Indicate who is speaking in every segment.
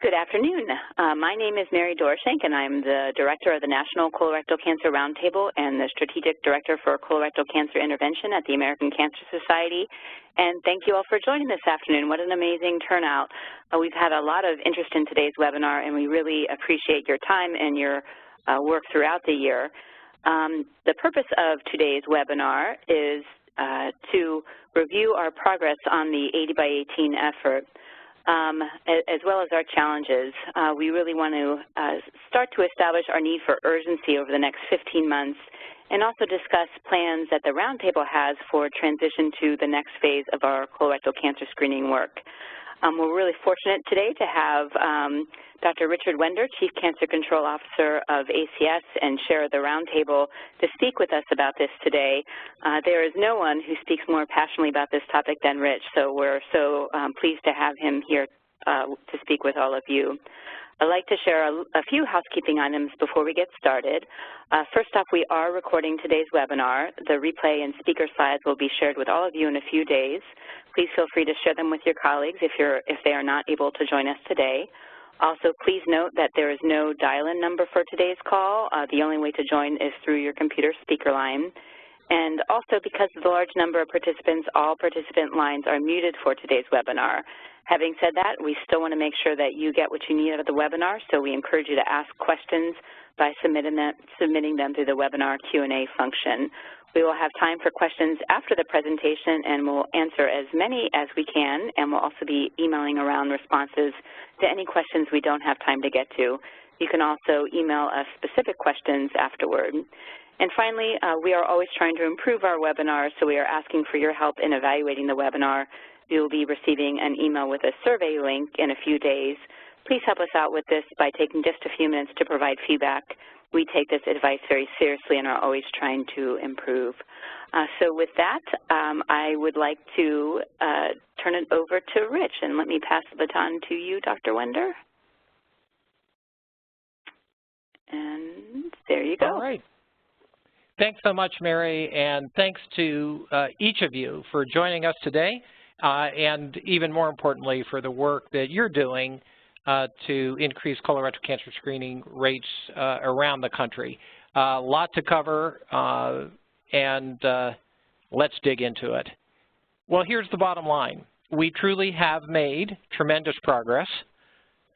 Speaker 1: Good afternoon. My name is Mary Dorshank, and I'm the Director of the National Colorectal Cancer Roundtable and the Strategic Director for Colorectal Cancer Intervention at the American Cancer Society. And thank you all for joining this afternoon. What an amazing turnout. We've had a lot of interest in today's webinar, and we really appreciate your time and your work throughout the year. The purpose of today's webinar is to review our progress on the 80x18 effort. As well as our challenges. We really want to start to establish our need for urgency over the next 15 months and also discuss plans that the Roundtable has for transition to the next phase of our colorectal cancer screening work. We're really fortunate today to have Dr. Richard Wender, Chief Cancer Control Officer of ACS and Chair of the Roundtable, to speak with us about this today. There is no one who speaks more passionately about this topic than Rich, so we're so pleased to have him here to speak with all of you. I'd like to share a few housekeeping items before we get started. First off, we are recording today's webinar. The replay and speaker slides will be shared with all of you in a few days. Please feel free to share them with your colleagues if they are not able to join us today. Also, please note that there is no dial-in number for today's call. The only way to join is through your computer speaker line. And also, because of the large number of participants, all participant lines are muted for today's webinar. Having said that, we still want to make sure that you get what you need out of the webinar, so we encourage you to ask questions by submitting them through the webinar Q&A function. We will have time for questions after the presentation, and we'll answer as many as we can, and we'll also be emailing around responses to any questions we don't have time to get to. You can also email us specific questions afterward. And finally, we are always trying to improve our webinars, so we are asking for your help in evaluating the webinar. You will be receiving an email with a survey link in a few days. Please help us out with this by taking just a few minutes to provide feedback. We take this advice very seriously and are always trying to improve. So with that, I would like to turn it over to Rich, and let me pass the baton to you, Dr. Wender. And there you go.
Speaker 2: All right. Thanks so much, Mary, and thanks to each of you for joining us today, and even more importantly for the work that you're doing to increase colorectal cancer screening rates around the country. A lot to cover, and let's dig into it. Well, here's the bottom line. We truly have made tremendous progress,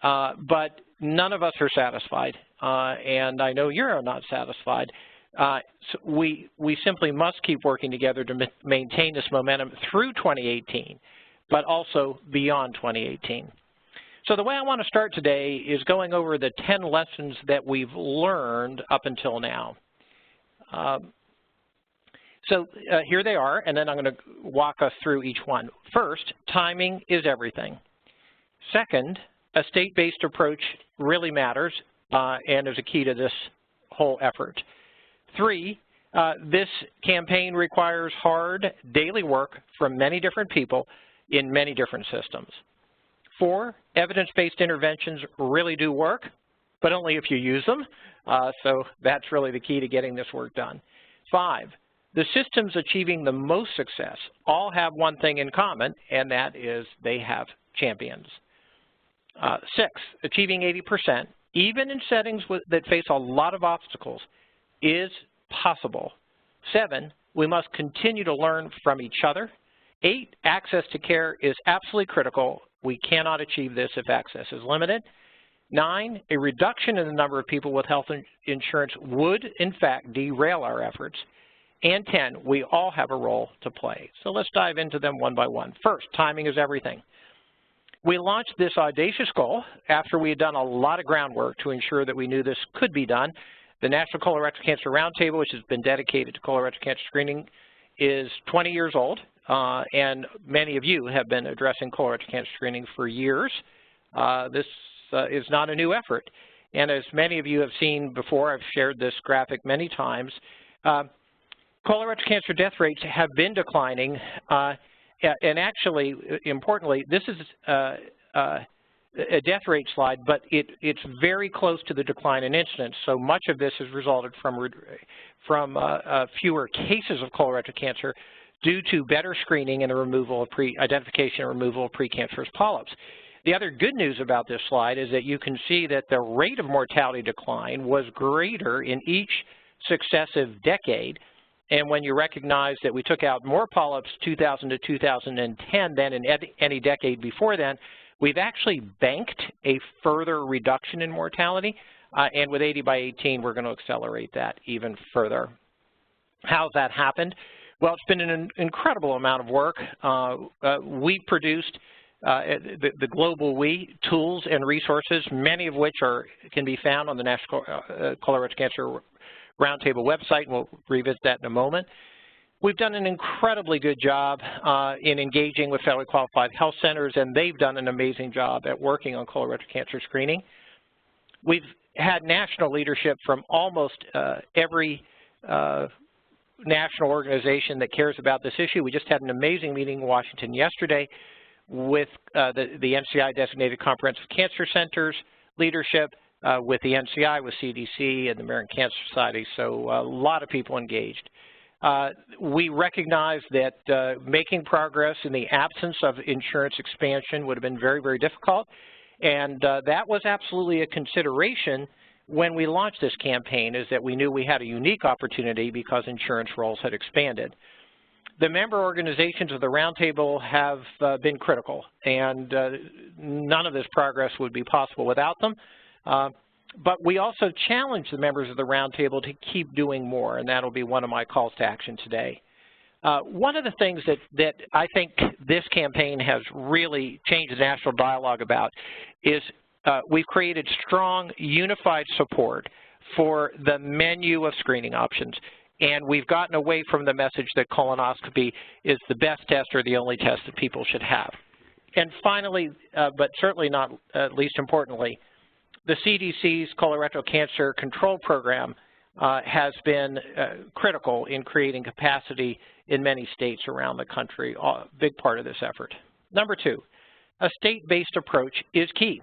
Speaker 2: but none of us are satisfied, and I know you're not satisfied. So we simply must keep working together to maintain this momentum through 2018, but also beyond 2018. So the way I want to start today is going over the 10 lessons that we've learned up until now. Here they are, and then I'm going to walk us through each one. First, timing is everything. Second, a state-based approach really matters and is a key to this whole effort. 3, this campaign requires hard daily work from many different people in many different systems. 4, evidence-based interventions really do work, but only if you use them. So that's really the key to getting this work done. 5, the systems achieving the most success all have one thing in common, and that is they have champions. 6, achieving 80%, even in settings that face a lot of obstacles, is possible. 7, we must continue to learn from each other. 8, access to care is absolutely critical. We cannot achieve this if access is limited. 9, a reduction in the number of people with health insurance would, in fact, derail our efforts. And 10, we all have a role to play. So let's dive into them one by one. First, timing is everything. We launched this audacious goal after we had done a lot of groundwork to ensure that we knew this could be done. The National Colorectal Cancer Roundtable, which has been dedicated to colorectal cancer screening, is 20 years old, and many of you have been addressing colorectal cancer screening for years. This is not a new effort. And as many of you have seen before, I've shared this graphic many times, colorectal cancer death rates have been declining, and actually, importantly, this is a death rate slide, but it's very close to the decline in incidence. So much of this has resulted from fewer cases of colorectal cancer due to better screening and the removal of identification and removal of precancerous polyps. The other good news about this slide is that you can see that the rate of mortality decline was greater in each successive decade. And when you recognize that we took out more polyps 2000 to 2010 than in any decade before then, we've actually banked a further reduction in mortality. And with 80 by 18, we're going to accelerate that even further. How's that happened? Well, it's been an incredible amount of work. We produced the global WE tools and resources, many of which can be found on the National Colorectal Cancer Roundtable website, and we'll revisit that in a moment. We've done an incredibly good job in engaging with federally qualified health centers, and they've done an amazing job at working on colorectal cancer screening. We've had national leadership from almost every national organization that cares about this issue. We just had an amazing meeting in Washington yesterday with the NCI Designated Comprehensive Cancer Centers leadership, with the NCI, with CDC, and the American Cancer Society, so a lot of people engaged. We recognize that making progress in the absence of insurance expansion would have been very, very difficult, and that was absolutely a consideration when we launched this campaign, is that we knew we had a unique opportunity because insurance roles had expanded. The member organizations of the Roundtable have been critical, and none of this progress would be possible without them. But we also challenge the members of the Roundtable to keep doing more, and that'll be one of my calls to action today. One of the things that I think this campaign has really changed the national dialogue about is we've created strong, unified support for the menu of screening options. And we've gotten away from the message that colonoscopy is the best test or the only test that people should have. And finally, but certainly not least importantly, the CDC's Colorectal Cancer Control Program has been critical in creating capacity in many states around the country, a big part of this effort. Number two, a state-based approach is key.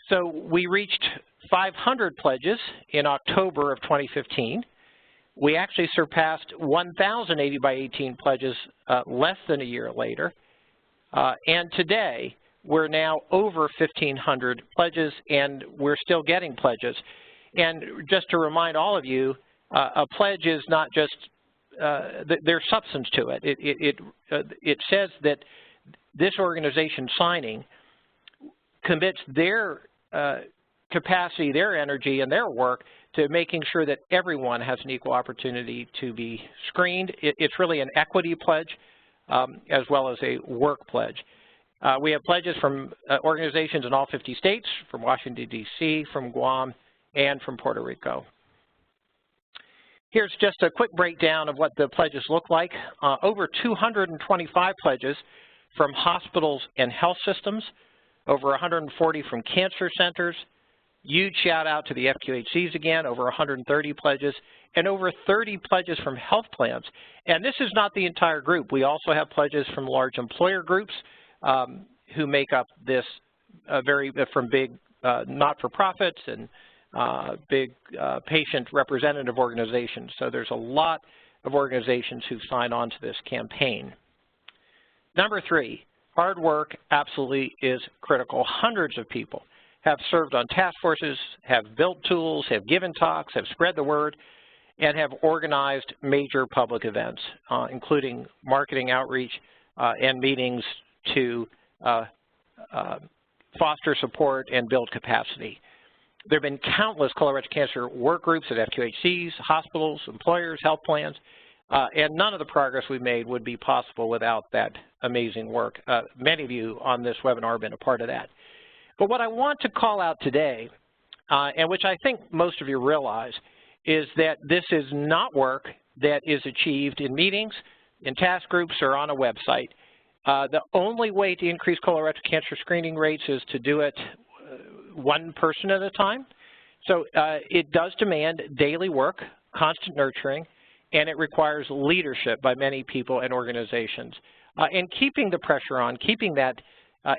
Speaker 2: So we reached 500 pledges in October of 2015. We actually surpassed 1,000 80 by 18 pledges less than a year later. And today, we're now over 1,500 pledges, and we're still getting pledges. And just to remind all of you, a pledge is not just, there's substance to it. It says that this organization signing commits their capacity, their energy, and their work to making sure that everyone has an equal opportunity to be screened. It's really an equity pledge as well as a work pledge. We have pledges from organizations in all 50 states, from Washington, D.C., from Guam, and from Puerto Rico. Here's just a quick breakdown of what the pledges look like. Over 225 pledges from hospitals and health systems, over 140 from cancer centers. Huge shout out to the FQHCs again, over 130 pledges, and over 30 pledges from health plans. And this is not the entire group. We also have pledges from large employer groups who make up this from big not-for-profits and big patient representative organizations. So there's a lot of organizations who've signed on to this campaign. Number three, hard work absolutely is critical. Hundreds of people have served on task forces, have built tools, have given talks, have spread the word, and have organized major public events, including marketing outreach and meetings to foster support and build capacity. There have been countless colorectal cancer work groups at FQHCs, hospitals, employers, health plans, and none of the progress we've made would be possible without that amazing work. Many of you on this webinar have been a part of that. But what I want to call out today, and which I think most of you realize, is that this is not work that is achieved in meetings, in task groups, or on a website. The only way to increase colorectal cancer screening rates is to do it one person at a time. So it does demand daily work, constant nurturing, and it requires leadership by many people and organizations. And keeping the pressure on, keeping that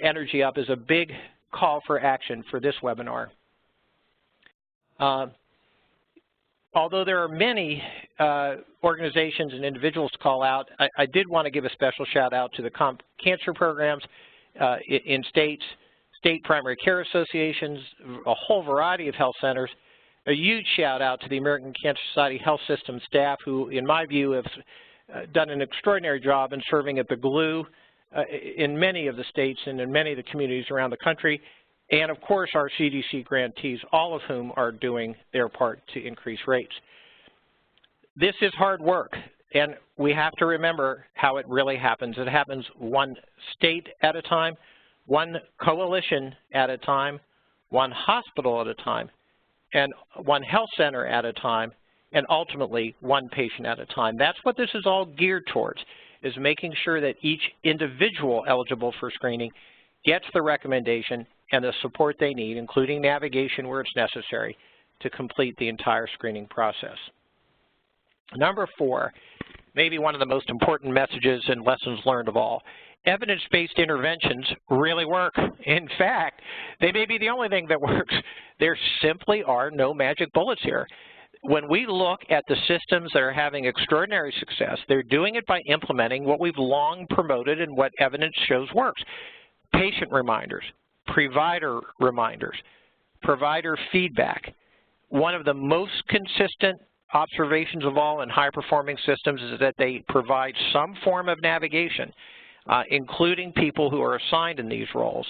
Speaker 2: energy up is a big call for action for this webinar. Although there are many organizations and individuals to call out, I did want to give a special shout out to the cancer programs in states state primary care associations, a whole variety of health centers. A huge shout out to the American Cancer Society Health System staff who, in my view, have done an extraordinary job in serving as the glue in many of the states and in many of the communities around the country. And of course our CDC grantees, all of whom are doing their part to increase rates. This is hard work, and we have to remember how it really happens. It happens one state at a time, one coalition at a time, one hospital at a time, and one health center at a time, and ultimately one patient at a time. That's what this is all geared towards, is making sure that each individual eligible for screening gets the recommendation and the support they need, including navigation where it's necessary, to complete the entire screening process. Number 4, maybe one of the most important messages and lessons learned of all. Evidence-based interventions really work. In fact, they may be the only thing that works. There simply are no magic bullets here. When we look at the systems that are having extraordinary success, they're doing it by implementing what we've long promoted and what evidence shows works. Patient reminders, provider reminders, provider feedback. One of the most consistent observations of all in high-performing systems is that they provide some form of navigation, including people who are assigned in these roles.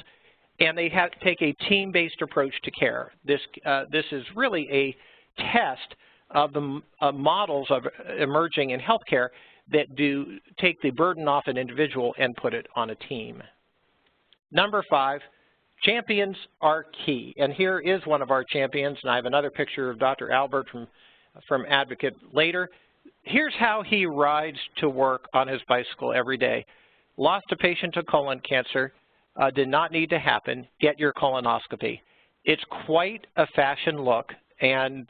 Speaker 2: And they have to take a team-based approach to care. This is really a test of the models of emerging in healthcare that do take the burden off an individual and put it on a team. Number 5, champions are key. And here is one of our champions, and I have another picture of Dr. Albert from Advocate later. Here's how he rides to work on his bicycle every day. Lost a patient to colon cancer, did not need to happen, get your colonoscopy. It's quite a fashion look, and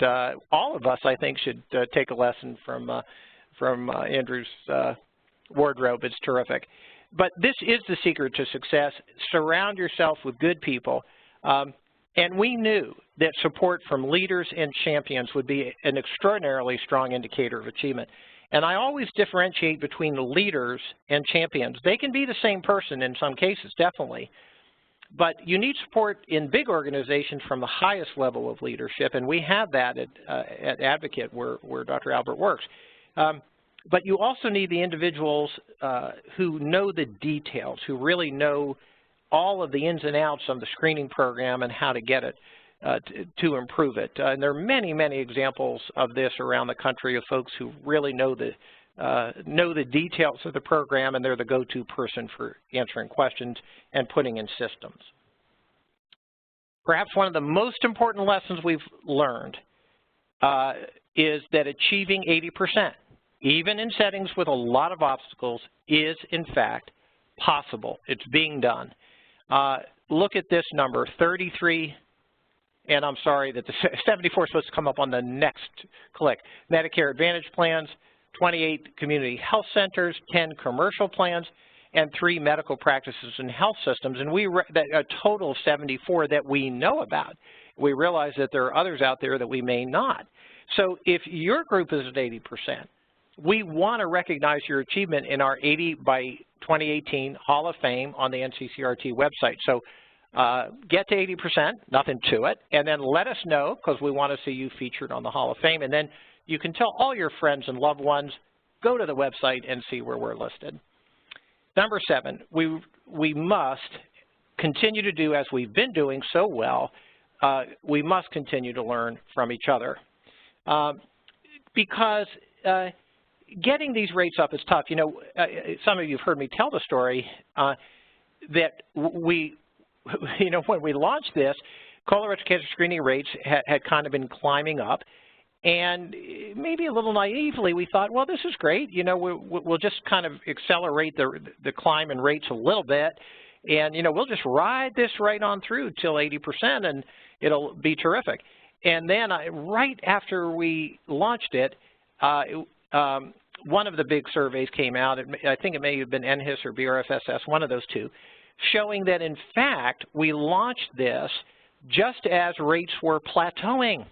Speaker 2: all of us, I think, should take a lesson from Andrew's wardrobe. It's terrific. But this is the secret to success. Surround yourself with good people. And we knew that support from leaders and champions would be an extraordinarily strong indicator of achievement. And I always differentiate between the leaders and champions. They can be the same person in some cases, definitely. But you need support in big organizations from the highest level of leadership, and we have that at Advocate where Dr. Albert works. But you also need the individuals who know the details, who really know all of the ins and outs of the screening program and how to get it to improve it. And there are many, many examples of this around the country of folks who really know the details of the program, and they're the go-to person for answering questions and putting in systems. Perhaps one of the most important lessons we've learned is that achieving 80%, even in settings with a lot of obstacles, is in fact possible. It's being done. Look at this number, 33, and I'm sorry that the 74 is supposed to come up on the next click. Medicare Advantage plans, 28 community health centers, 10 commercial plans, and 3 medical practices and health systems, and a total of 74 that we know about. We realize that there are others out there that we may not. So if your group is at 80%, we want to recognize your achievement in our 80 by 2018 Hall of Fame on the NCCRT website. So get to 80%, nothing to it, and then let us know, because we want to see you featured on the Hall of Fame. And then you can tell all your friends and loved ones, go to the website and see where we're listed. Number 7, we must continue to do as we've been doing so well. We must continue to learn from each other. Because getting these rates up is tough. You know, some of you have heard me tell the story that you know, when we launched this, colorectal cancer screening rates had kind of been climbing up. And maybe a little naively, we thought, well, this is great. You know, we'll just kind of accelerate the climb in rates a little bit. And, you know, we'll just ride this right on through till 80%, and it'll be terrific. And then right after we launched it, one of the big surveys came out. I think it may have been NHIS or BRFSS, one of those two, showing that, in fact, we launched this just as rates were plateauing.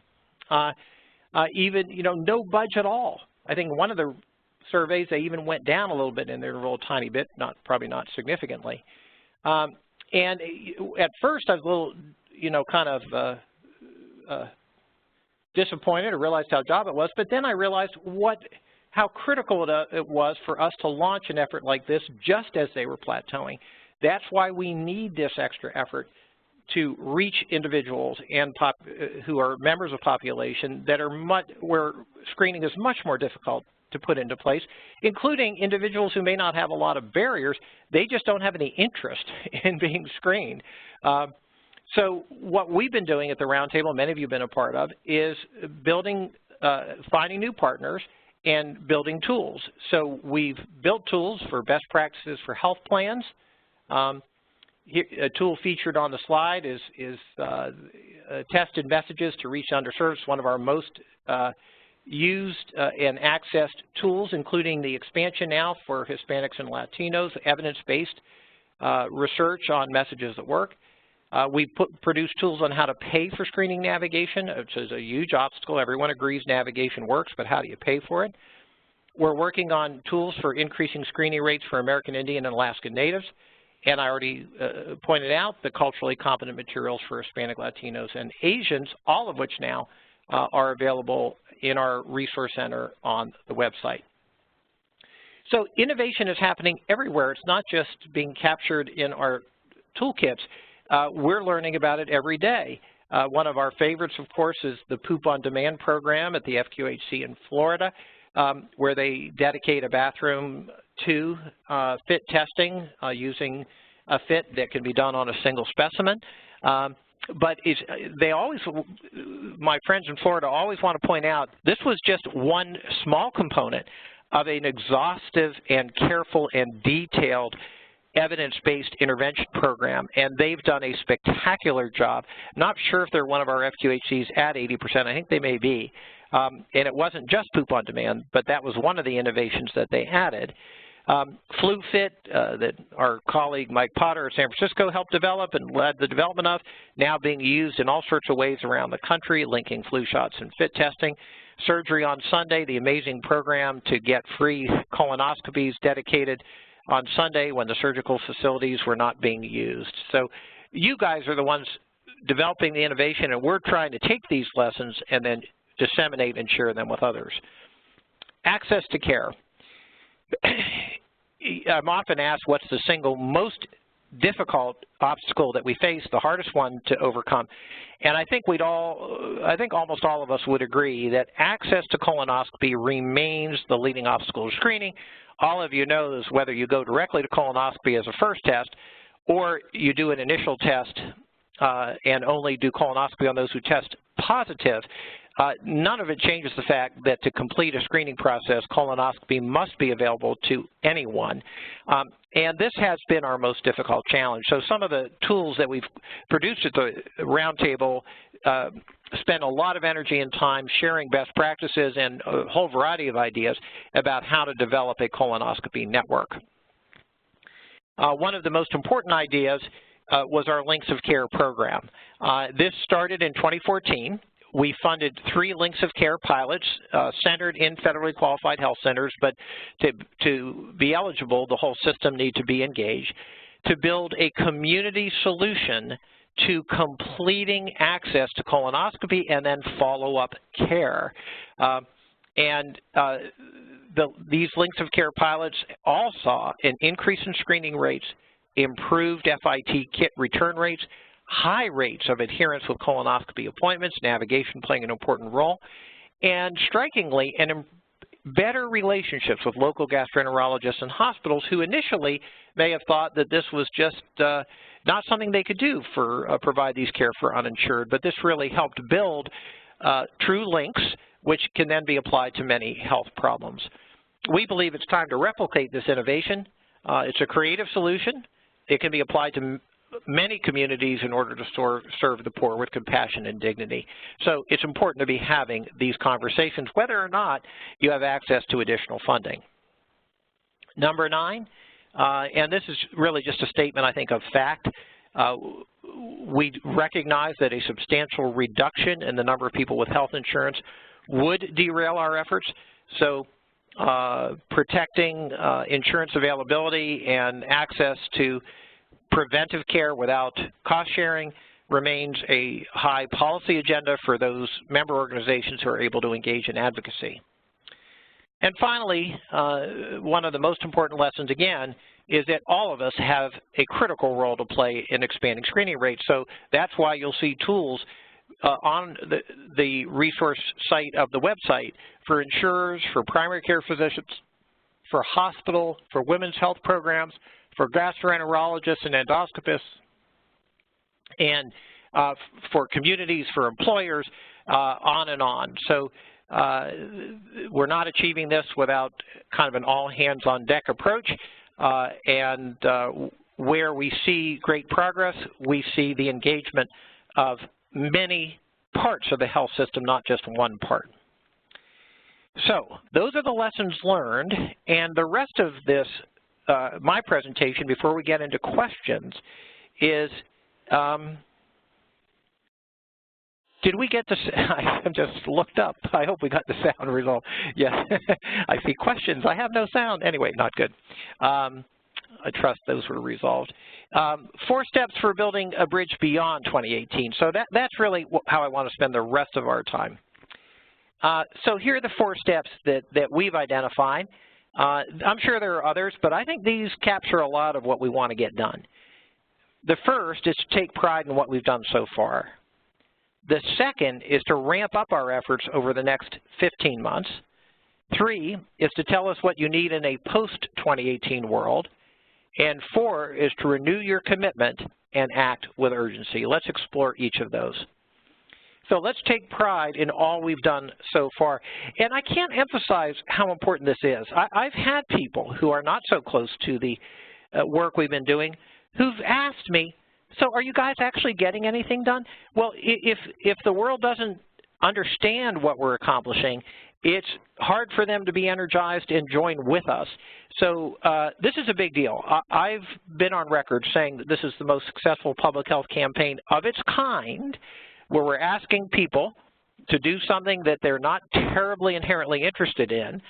Speaker 2: Even, you know, no budge at all. I think one of the surveys, they even went down a little bit in there, a little tiny bit, probably not significantly. And at first I was a little, kind of disappointed or realized how job it was, but then I realized how critical it was for us to launch an effort like this just as they were plateauing. That's why we need this extra effort to reach individuals and who are members of population that are where screening is much more difficult to put into place, including individuals who may not have a lot of barriers. They just don't have any interest in being screened. So what we've been doing at the Roundtable, many of you have been a part of, is finding new partners and building tools. So we've built tools for best practices for health plans. A tool featured on the slide is tested messages to reach underserved. It's one of our most used and accessed tools, including the expansion now for Hispanics and Latinos, evidence-based research on messages that work. We produced tools on how to pay for screening navigation, which is a huge obstacle. Everyone agrees navigation works, but how do you pay for it? We're working on tools for increasing screening rates for American Indian and Alaska Natives. And I already pointed out the culturally competent materials for Hispanic, Latinos, and Asians, all of which now are available in our resource center on the website. So innovation is happening everywhere. It's not just being captured in our toolkits. We're learning about it every day. One of our favorites, of course, is the Poop on Demand program at the FQHC in Florida, where they dedicate a bathroom to fit testing using a fit that can be done on a single specimen. But my friends in Florida always want to point out, this was just one small component of an exhaustive and careful and detailed evidence-based intervention program, and they've done a spectacular job. Not sure if they're one of our FQHCs at 80%. I think they may be. And it wasn't just Poop on Demand, but that was one of the innovations that they added. FluFit, that our colleague Mike Potter of San Francisco helped develop and led the development of, now being used in all sorts of ways around the country, linking flu shots and fit testing. Surgery on Sunday, the amazing program to get free colonoscopies dedicated on Sunday when the surgical facilities were not being used. So you guys are the ones developing the innovation, and we're trying to take these lessons and then disseminate and share them with others. Access to care. I'm often asked what's the single most difficult obstacle that we face, the hardest one to overcome. And I think almost all of us would agree that access to colonoscopy remains the leading obstacle to screening. All of you know is whether you go directly to colonoscopy as a first test or you do an initial test and only do colonoscopy on those who test positive, none of it changes the fact that to complete a screening process, colonoscopy must be available to anyone. And this has been our most difficult challenge. So some of the tools that we've produced at the Roundtable spend a lot of energy and time sharing best practices and a whole variety of ideas about how to develop a colonoscopy network. One of the most important ideas was our Links of Care program. This started in 2014. We funded 3 Links of Care pilots centered in federally qualified health centers, but to be eligible, the whole system needs to be engaged, to build a community solution to completing access to colonoscopy and then follow-up care. These Links of Care pilots all saw an increase in screening rates, improved FIT kit return rates, high rates of adherence with colonoscopy appointments, navigation playing an important role, and strikingly, better relationships with local gastroenterologists and hospitals who initially may have thought that this was just not something they could do for provide these care for uninsured, but this really helped build true links, which can then be applied to many health problems. We believe it's time to replicate this innovation. It's a creative solution. It can be applied to many communities in order to serve the poor with compassion and dignity. So it's important to be having these conversations, whether or not you have access to additional funding. Number 9, and this is really just a statement, I think, of fact. We recognize that a substantial reduction in the number of people with health insurance would derail our efforts. So protecting insurance availability and access to preventive care without cost sharing remains a high policy agenda for those member organizations who are able to engage in advocacy. And finally, one of the most important lessons, again, is that all of us have a critical role to play in expanding screening rates. So that's why you'll see tools on the resource site of the website for insurers, for primary care physicians, for hospital, for women's health programs, for gastroenterologists and endoscopists, and for communities, for employers, on and on. So we're not achieving this without kind of an all-hands-on-deck approach, and where we see great progress, we see the engagement of many parts of the health system, not just one part. So those are the lessons learned, and the rest of this, my presentation, before we get into questions, is did we get the, I just looked up, I hope we got the sound resolved. Yes, I see questions, I have no sound. Anyway, not good. I trust those were resolved. 4 steps for building a bridge beyond 2018. So that's really how I want to spend the rest of our time. So here are the 4 steps that we've identified. I'm sure there are others, but I think these capture a lot of what we want to get done. The first is to take pride in what we've done so far. The second is to ramp up our efforts over the next 15 months. 3 is to tell us what you need in a post-2018 world. And 4 is to renew your commitment and act with urgency. Let's explore each of those. So let's take pride in all we've done so far. And I can't emphasize how important this is. I've had people who are not so close to the work we've been doing who've asked me, so are you guys actually getting anything done? Well, if the world doesn't understand what we're accomplishing, it's hard for them to be energized and join with us. So this is a big deal. I've been on record saying that this is the most successful public health campaign of its kind, where we're asking people to do something that they're not terribly inherently interested in,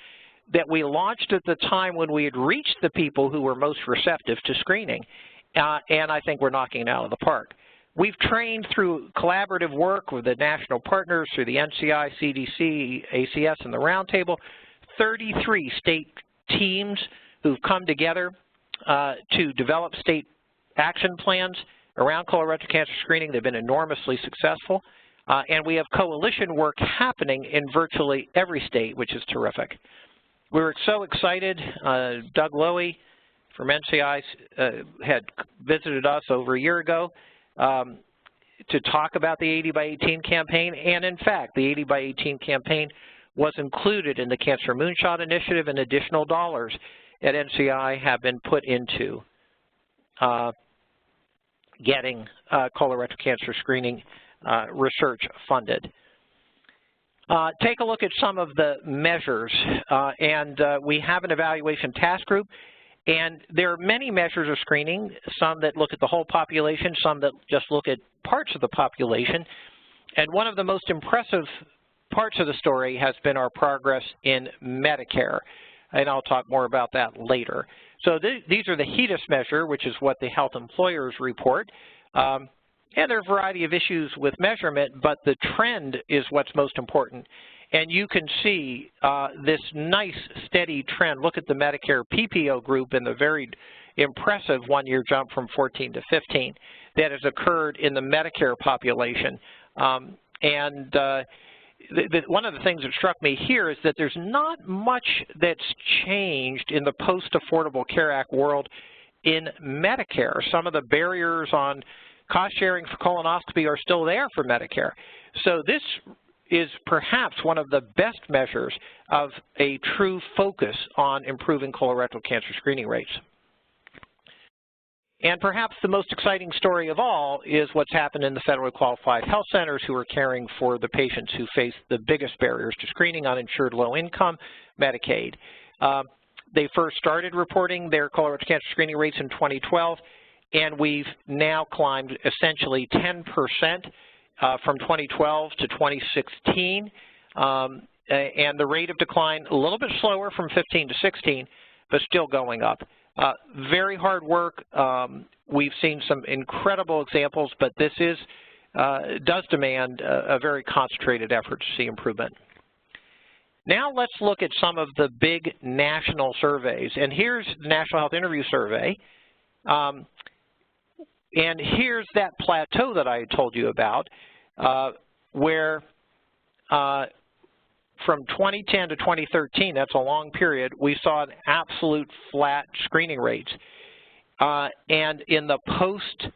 Speaker 2: that we launched at the time when we had reached the people who were most receptive to screening. And I think we're knocking it out of the park. We've trained through collaborative work with the national partners, through the NCI, CDC, ACS, and the Roundtable, 33 state teams who've come together to develop state action plans around colorectal cancer screening. They've been enormously successful. And we have coalition work happening in virtually every state, which is terrific. We were so excited. Doug Lowy from NCI had visited us over a year ago to talk about the 80 by 18 campaign, and in fact, the 80 by 18 campaign was included in the Cancer Moonshot Initiative, and additional dollars at NCI have been put into getting colorectal cancer screening research funded. Take a look at some of the measures, and we have an evaluation task group. And there are many measures of screening, some that look at the whole population, some that just look at parts of the population. And one of the most impressive parts of the story has been our progress in Medicare. And I'll talk more about that later. So these are the HEDIS measure, which is what the health employers report. And there are a variety of issues with measurement, but the trend is what's most important. And you can see this nice, steady trend. Look at the Medicare PPO group and the very impressive one-year jump from 14 to 15 that has occurred in the Medicare population. One of the things that struck me here is that there's not much that's changed in the post-Affordable Care Act world in Medicare. Some of the barriers on cost sharing for colonoscopy are still there for Medicare. So this is perhaps one of the best measures of a true focus on improving colorectal cancer screening rates. And perhaps the most exciting story of all is what's happened in the federally qualified health centers who are caring for the patients who face the biggest barriers to screening, uninsured, low income, Medicaid. They first started reporting their colorectal cancer screening rates in 2012, and we've now climbed essentially 10% from 2012 to 2016, and the rate of decline a little bit slower from 15 to 16, but still going up. Very hard work. We've seen some incredible examples, but this does demand a very concentrated effort to see improvement. Now let's look at some of the big national surveys. And here's the National Health Interview Survey. And here's that plateau that I told you about, where from 2010 to 2013, that's a long period, we saw an absolute flat screening rates. And in the post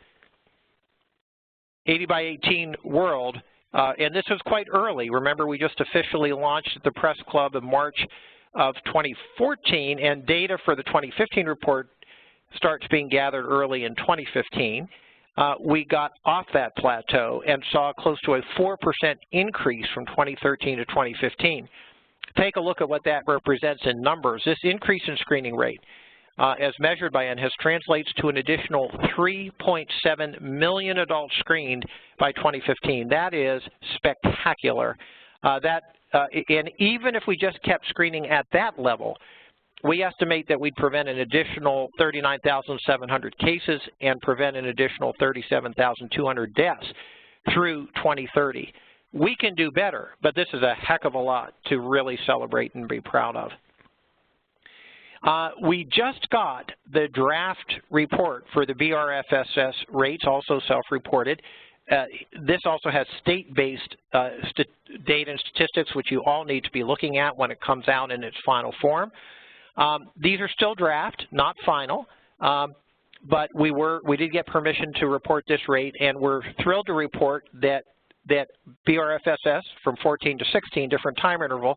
Speaker 2: 80 by 18 world, and this was quite early. Remember, we just officially launched at the Press Club in March of 2014, and data for the 2015 report starts being gathered early in 2015. We got off that plateau and saw close to a 4% increase from 2013 to 2015. Take a look at what that represents in numbers. This increase in screening rate, as measured by NHIS, translates to an additional 3.7 million adults screened by 2015. That is spectacular. And even if we just kept screening at that level, we estimate that we'd prevent an additional 39,700 cases and prevent an additional 37,200 deaths through 2030. We can do better, but this is a heck of a lot to really celebrate and be proud of. We just got the draft report for the BRFSS rates, also self-reported. This also has state-based data and statistics, which you all need to be looking at when it comes out in its final form. These are still draft, not final, but we did get permission to report this rate, and we're thrilled to report that BRFSS from 14 to 16, different time interval,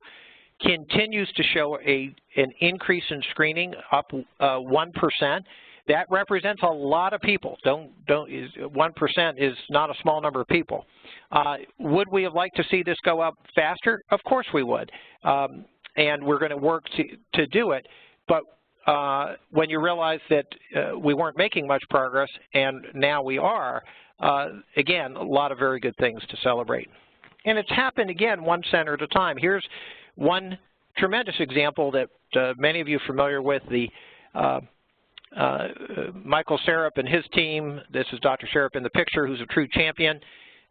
Speaker 2: continues to show an increase in screening, up 1%. That represents a lot of people. 1% is not a small number of people. Would we have liked to see this go up faster? Of course we would. And we're going to work to do it. But when you realize that we weren't making much progress and now we are, again, a lot of very good things to celebrate. And it's happened, again, one center at a time. Here's one tremendous example that many of you are familiar with, the Michael Sarup and his team. This is Dr. Sarup in the picture, who's a true champion.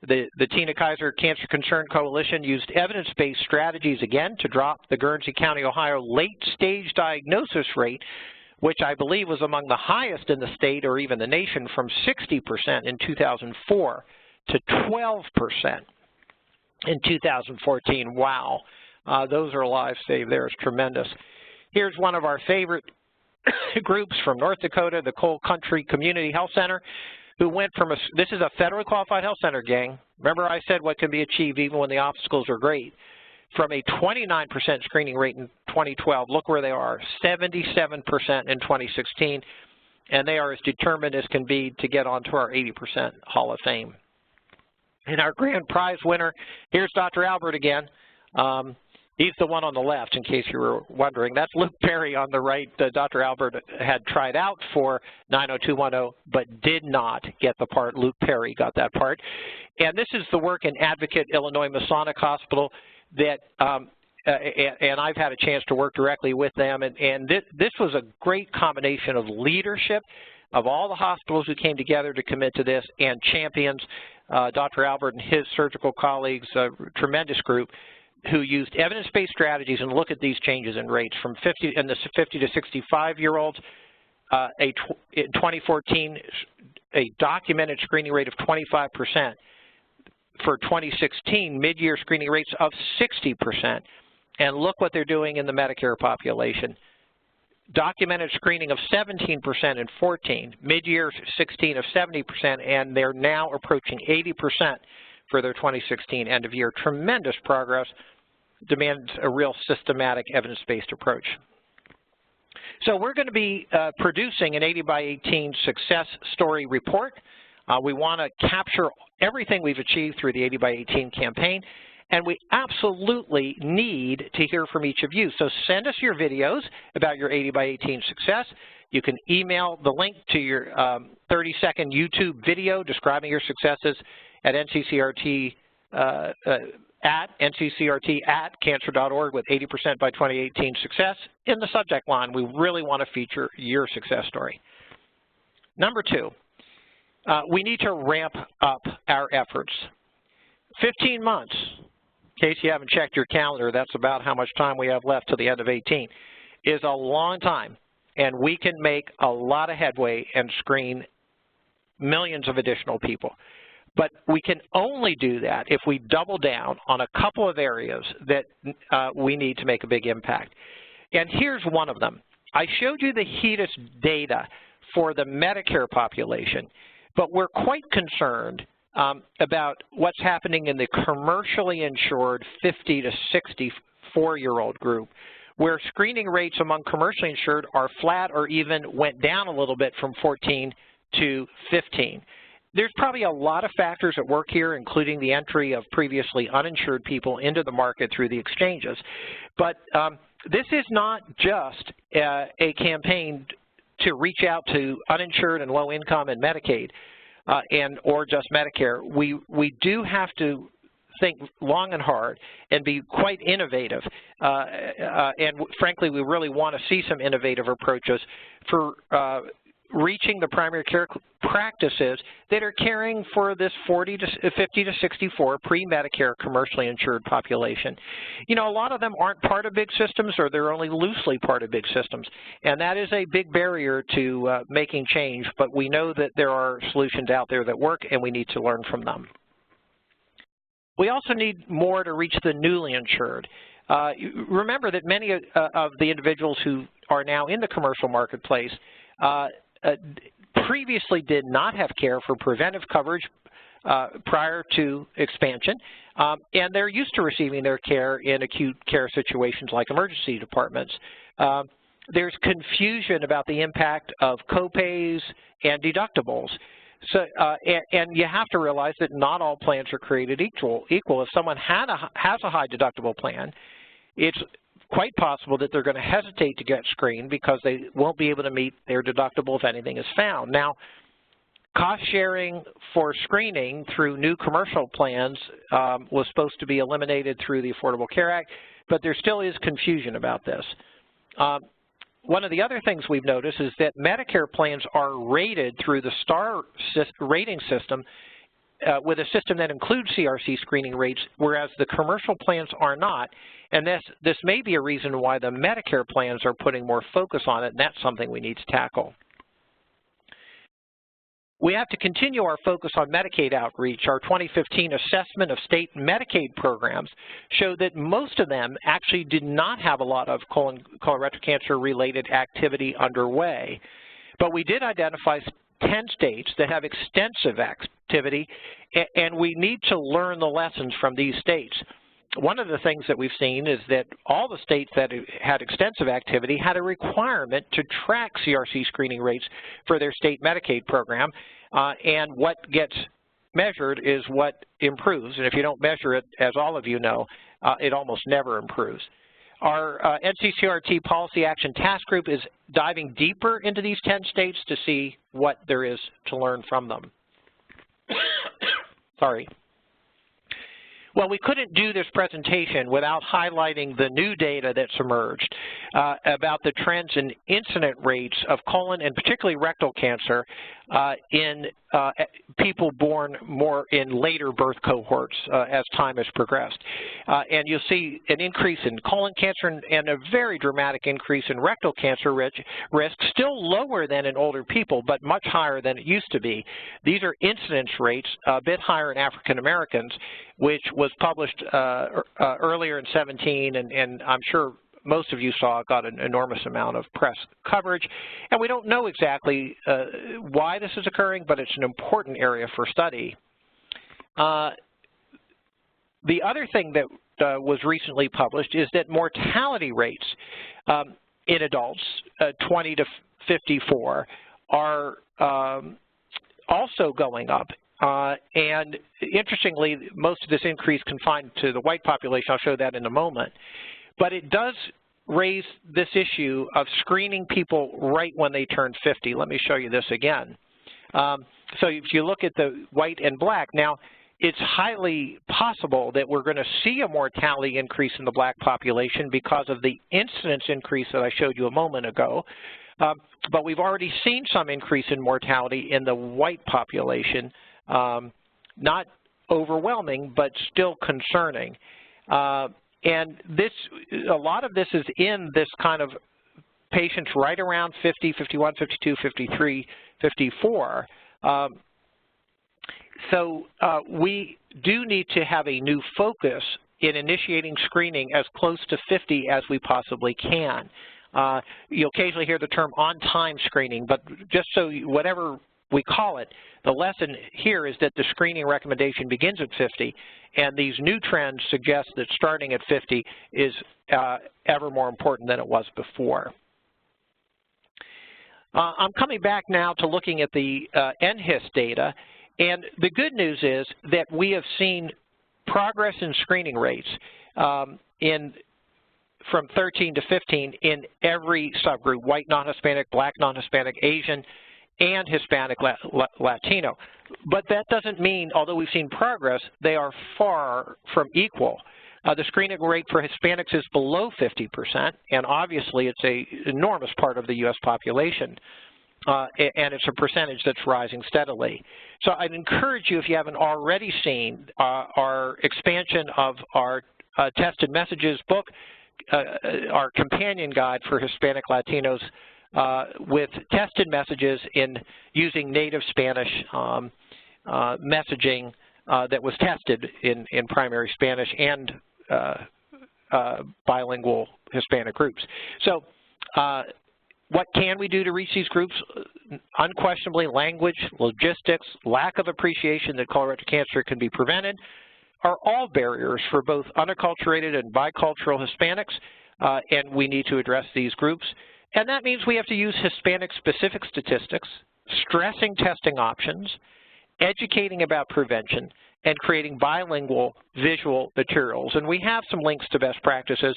Speaker 2: The Tina Kaiser Cancer Concern Coalition used evidence-based strategies again to drop the Guernsey County, Ohio late-stage diagnosis rate, which I believe was among the highest in the state or even the nation, from 60% in 2004 to 12% in 2014. Wow. Those are lives saved there. It's tremendous. Here's one of our favorite groups from North Dakota, the Coal Country Community Health Center, who went from this is a federally qualified health center, gang. Remember I said what can be achieved even when the obstacles are great. From a 29% screening rate in 2012, look where they are, 77% in 2016, and they are as determined as can be to get onto our 80% Hall of Fame. And our grand prize winner, here's Dr. Albert again. He's the one on the left, in case you were wondering. That's Luke Perry on the right. Dr. Albert had tried out for 90210, but did not get the part. Luke Perry got that part. And this is the work in Advocate, Illinois Masonic Hospital that, and I've had a chance to work directly with them. And this was a great combination of leadership of all the hospitals who came together to commit to this, and champions, Dr. Albert and his surgical colleagues, a tremendous group, who used evidence-based strategies and look at these changes in rates from 50 to 65-year-olds. In 2014, a documented screening rate of 25%. For 2016, mid-year screening rates of 60%. And look what they're doing in the Medicare population. Documented screening of 17% in 14, mid-year 16 of 70%, and they're now approaching 80% for their 2016 end of year. Tremendous progress, demands a real systematic evidence-based approach. So we're going to be producing an 80 by 18 success story report. We want to capture everything we've achieved through the 80 by 18 campaign, and we absolutely need to hear from each of you. So send us your videos about your 80 by 18 success. You can email the link to your 30-second YouTube video describing your successes at nccrt at nccrt@cancer.org with 80% by 2018 success. In the subject line, we really want to feature your success story. Number 2, we need to ramp up our efforts. 15 months, in case you haven't checked your calendar, that's about how much time we have left to the end of 18, is a long time, and we can make a lot of headway and screen millions of additional people. But we can only do that if we double down on a couple of areas that we need to make a big impact. And here's one of them. I showed you the HEDIS data for the Medicare population, but we're quite concerned about what's happening in the commercially insured 50 to 64-year-old group, where screening rates among commercially insured are flat or even went down a little bit from 14 to 15. There's probably a lot of factors at work here, including the entry of previously uninsured people into the market through the exchanges. But this is not just a campaign to reach out to uninsured and low income and Medicaid or just Medicare. We do have to think long and hard and be quite innovative. And frankly, we really want to see some innovative approaches for reaching the primary care practices that are caring for this 50 to 64 pre-Medicare commercially insured population. You know, a lot of them aren't part of big systems, or they're only loosely part of big systems, and that is a big barrier to making change, but we know that there are solutions out there that work, and we need to learn from them. We also need more to reach the newly insured. Remember that many of the individuals who are now in the commercial marketplace previously did not have care for preventive coverage prior to expansion, and they're used to receiving their care in acute care situations like emergency departments. There's confusion about the impact of copays and deductibles. So, and you have to realize that not all plans are created equal. If someone has a high deductible plan, it's quite possible that they're going to hesitate to get screened because they won't be able to meet their deductible if anything is found. Now, cost sharing for screening through new commercial plans was supposed to be eliminated through the Affordable Care Act, but there still is confusion about this. One of the other things we've noticed is that Medicare plans are rated through the STAR rating system with a system that includes CRC screening rates, whereas the commercial plans are not. And this may be a reason why the Medicare plans are putting more focus on it, and that's something we need to tackle. We have to continue our focus on Medicaid outreach. Our 2015 assessment of state Medicaid programs showed that most of them actually did not have a lot of colorectal cancer-related activity underway. But we did identify 10 states that have extensive activity, and we need to learn the lessons from these states. One of the things that we've seen is that all the states that had extensive activity had a requirement to track CRC screening rates for their state Medicaid program, and what gets measured is what improves. And if you don't measure it, as all of you know, it almost never improves. Our NCCRT Policy Action Task Group is diving deeper into these 10 states to see what there is to learn from them. Sorry. Well, we couldn't do this presentation without highlighting the new data that's emerged about the trends in incident rates of colon and particularly rectal cancer in people born more in later birth cohorts as time has progressed. And you'll see an increase in colon cancer and a very dramatic increase in rectal cancer risk, still lower than in older people, but much higher than it used to be. These are incidence rates a bit higher in African Americans, which was published earlier in 17, and I'm sure most of you saw it got an enormous amount of press coverage. And we don't know exactly why this is occurring, but it's an important area for study. The other thing that was recently published is that mortality rates in adults 20 to 54 are also going up. And interestingly, most of this increase confined to the white population. I'll show that in a moment. But it does raise this issue of screening people right when they turn 50. Let me show you this again. So if you look at the white and black, now it's highly possible that we're going to see a mortality increase in the Black population because of the incidence increase that I showed you a moment ago. But we've already seen some increase in mortality in the white population, not overwhelming, but still concerning. And a lot of this is in this kind of patients right around 50, 51, 52, 53, 54. So we do need to have a new focus in initiating screening as close to 50 as we possibly can. You'll occasionally hear the term on-time screening, but just so whatever we call it, the lesson here is that the screening recommendation begins at 50, and these new trends suggest that starting at 50 is ever more important than it was before. I'm coming back now to looking at the NHIS data, and the good news is that we have seen progress in screening rates from 13 to 15 in every subgroup: white non-Hispanic, Black non-Hispanic, Asian, and Hispanic Latino. But that doesn't mean, although we've seen progress, they are far from equal. The screening rate for Hispanics is below 50%, and obviously it's an enormous part of the U.S. population, and it's a percentage that's rising steadily. So I'd encourage you, if you haven't already seen our expansion of our Tested Messages book, our companion guide for Hispanic Latinos with tested messages in using native Spanish messaging that was tested in primary Spanish and bilingual Hispanic groups. So what can we do to reach these groups? Unquestionably, language, logistics, lack of appreciation that colorectal cancer can be prevented are all barriers for both unacculturated and bicultural Hispanics, and we need to address these groups. And that means we have to use Hispanic-specific statistics, stressing testing options, educating about prevention, and creating bilingual visual materials. And we have some links to best practices,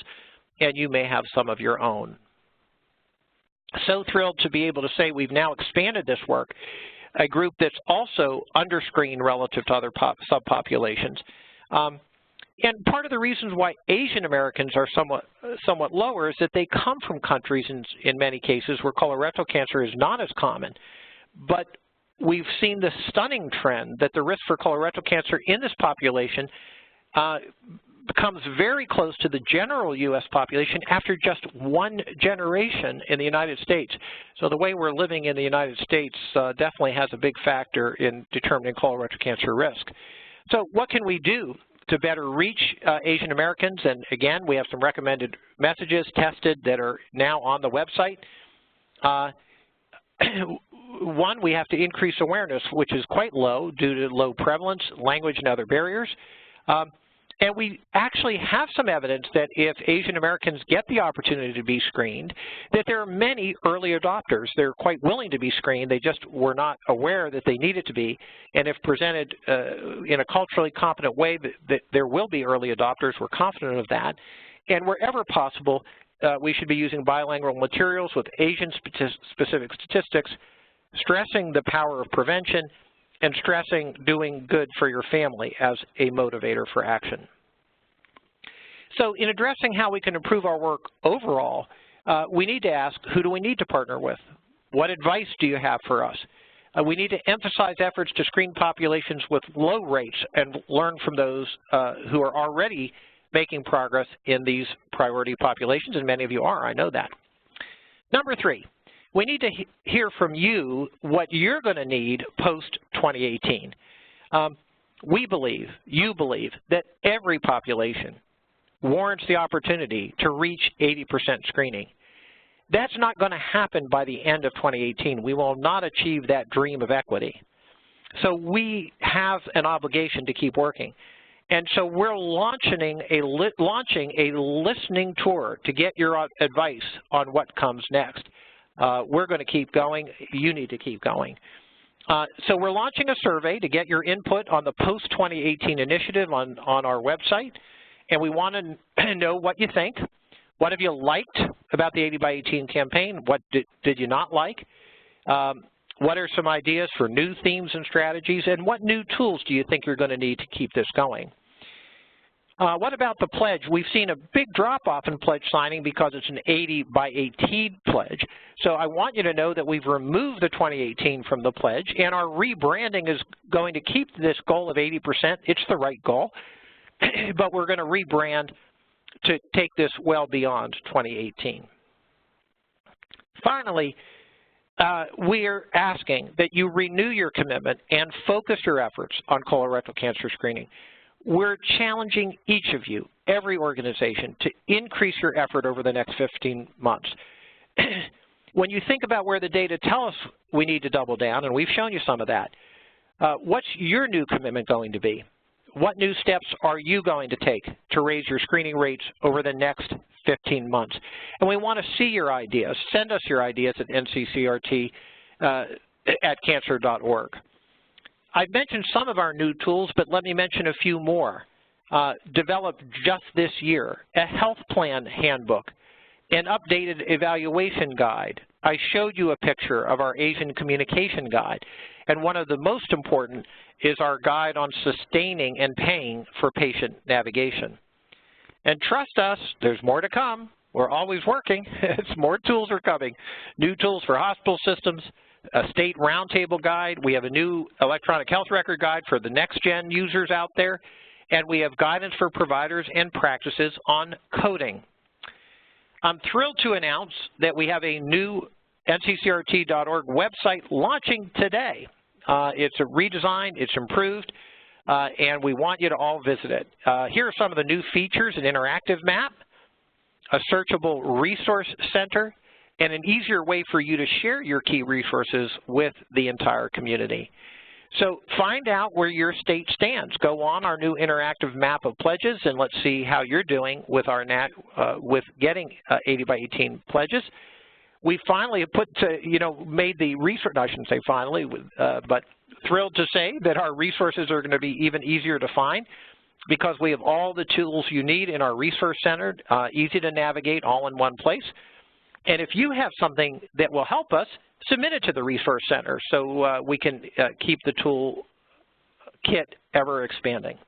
Speaker 2: and you may have some of your own. So thrilled to be able to say we've now expanded this work, a group that's also underscreened relative to other subpopulations. And part of the reasons why Asian Americans are somewhat lower is that they come from countries in many cases where colorectal cancer is not as common. But we've seen the stunning trend that the risk for colorectal cancer in this population becomes very close to the general U.S. population after just one generation in the United States. So the way we're living in the United States definitely has a big factor in determining colorectal cancer risk. So what can we do to better reach Asian Americans? And again, we have some recommended messages tested that are now on the website. One, we have to increase awareness, which is quite low due to low prevalence, language, and other barriers. And we actually have some evidence that if Asian Americans get the opportunity to be screened, that there are many early adopters. They're quite willing to be screened. They just were not aware that they needed to be. And if presented in a culturally competent way, that there will be early adopters. We're confident of that. And wherever possible, we should be using bilingual materials with Asian-specific statistics, stressing the power of prevention, and stressing doing good for your family as a motivator for action. So in addressing how we can improve our work overall, we need to ask, who do we need to partner with? What advice do you have for us? We need to emphasize efforts to screen populations with low rates and learn from those who are already making progress in these priority populations, and many of you are, I know that. Number 3. We need to hear from you what you're going to need post-2018. We believe, you believe, that every population warrants the opportunity to reach 80% screening. That's not going to happen by the end of 2018. We will not achieve that dream of equity. So we have an obligation to keep working. And so we're launching a listening tour to get your advice on what comes next. We're going to keep going. You need to keep going. So we're launching a survey to get your input on the post-2018 initiative on our website, and we want to know what you think. What have you liked about the 80 by 18 campaign? What did you not like? What are some ideas for new themes and strategies, and what new tools do you think you're going to need to keep this going? What about the pledge? We've seen a big drop-off in pledge signing because it's an 80 by 18 pledge. So I want you to know that we've removed the 2018 from the pledge, and our rebranding is going to keep this goal of 80%. It's the right goal, but we're going to rebrand to take this well beyond 2018. Finally, we're asking that you renew your commitment and focus your efforts on colorectal cancer screening. We're challenging each of you, every organization, to increase your effort over the next 15 months. When you think about where the data tell us we need to double down, and we've shown you some of that, what's your new commitment going to be? What new steps are you going to take to raise your screening rates over the next 15 months? And we want to see your ideas. Send us your ideas at nccrt@cancer.org. I've mentioned some of our new tools, but let me mention a few more. Developed just this year, a health plan handbook, an updated evaluation guide. I showed you a picture of our Asian communication guide, and one of the most important is our guide on sustaining and paying for patient navigation. And trust us, there's more to come. We're always working. More tools are coming. New tools for hospital systems, a state roundtable guide. We have a new electronic health record guide for the next-gen users out there, and we have guidance for providers and practices on coding. I'm thrilled to announce that we have a new nccrt.org website launching today. It's a redesign, it's improved, and we want you to all visit it. Here are some of the new features: an interactive map, a searchable resource center, and an easier way for you to share your key resources with the entire community. So find out where your state stands. Go on our new interactive map of pledges, and let's see how you're doing with our with getting 80 by 18 pledges. We finally have made the resource, I shouldn't say finally, but thrilled to say that our resources are going to be even easier to find because we have all the tools you need in our resource center, easy to navigate, all in one place. And if you have something that will help us, submit it to the Resource Center so we can keep the tool kit ever expanding.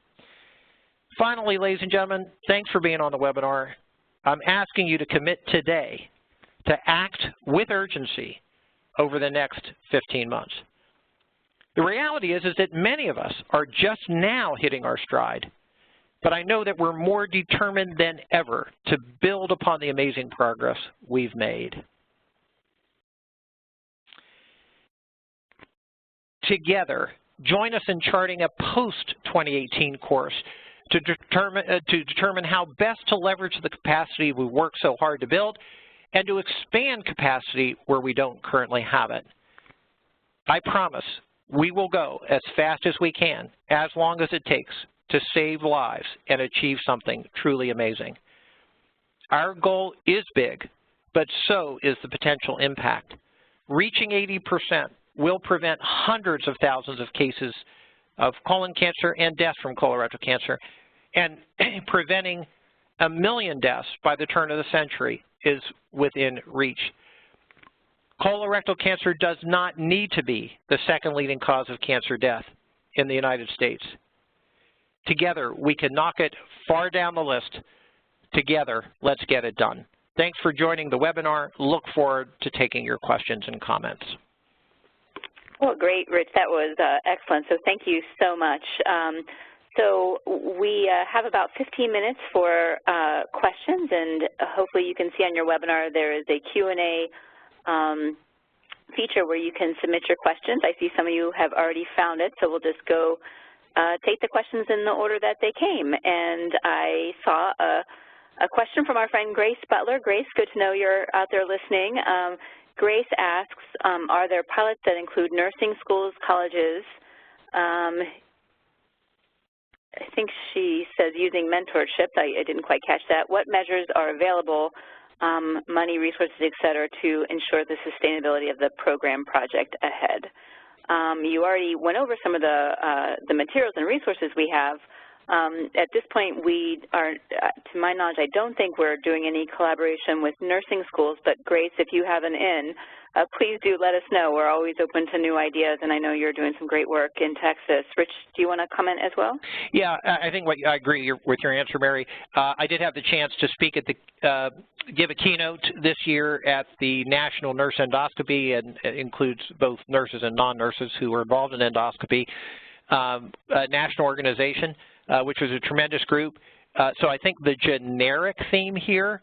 Speaker 2: Finally, ladies and gentlemen, thanks for being on the webinar. I'm asking you to commit today to act with urgency over the next 15 months. The reality is that many of us are just now hitting our stride, but I know that we're more determined than ever to build upon the amazing progress we've made. Together, join us in charting a post-2018 course to determine how best to leverage the capacity we work so hard to build and to expand capacity where we don't currently have it. I promise we will go as fast as we can, as long as it takes, to save lives and achieve something truly amazing. Our goal is big, but so is the potential impact. Reaching 80% will prevent hundreds of thousands of cases of colon cancer and deaths from colorectal cancer, and preventing 1 million deaths by the turn of the century is within reach. Colorectal cancer does not need to be the second leading cause of cancer death in the United States. Together, we can knock it far down the list. Together, let's get it done. Thanks for joining the webinar. Look forward to taking your questions and comments.
Speaker 1: Well, great, Rich. That was excellent. So thank you so much. So we have about 15 minutes for questions, and hopefully you can see on your webinar there is a Q&A feature where you can submit your questions. I see some of you have already found it, so we'll just go take the questions in the order that they came. And I saw a question from our friend Grace Butler. Grace, good to know you're out there listening. Grace asks, are there pilots that include nursing schools, colleges? I think she says using mentorship. I didn't quite catch that. What measures are available, money, resources, et cetera, to ensure the sustainability of the program project ahead? You already went over some of the materials and resources we have. At this point, we are, to my knowledge, I don't think we're doing any collaboration with nursing schools, but Grace, if you have an in, please do let us know. We're always open to new ideas, and I know you're doing some great work in Texas. Rich, do you want to comment as well?
Speaker 2: Yeah, I think I agree with your answer, Mary. I did have the chance to speak at the give a keynote this year at the National Nurse Endoscopy, and it includes both nurses and non-nurses who are involved in endoscopy, a national organization, which was a tremendous group. So I think the generic theme here,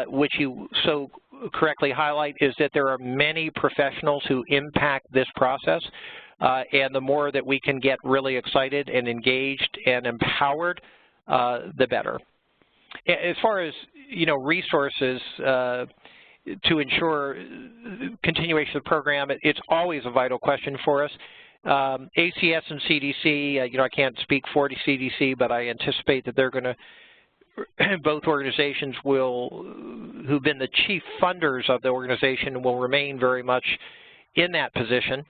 Speaker 2: which you so correctly highlight, is that there are many professionals who impact this process, and the more that we can get really excited and engaged and empowered, the better. As far as, resources to ensure continuation of the program, it's always a vital question for us. ACS and CDC, I can't speak for the CDC, but I anticipate that they're going to, both organizations who've been the chief funders of the organization will remain very much in that position.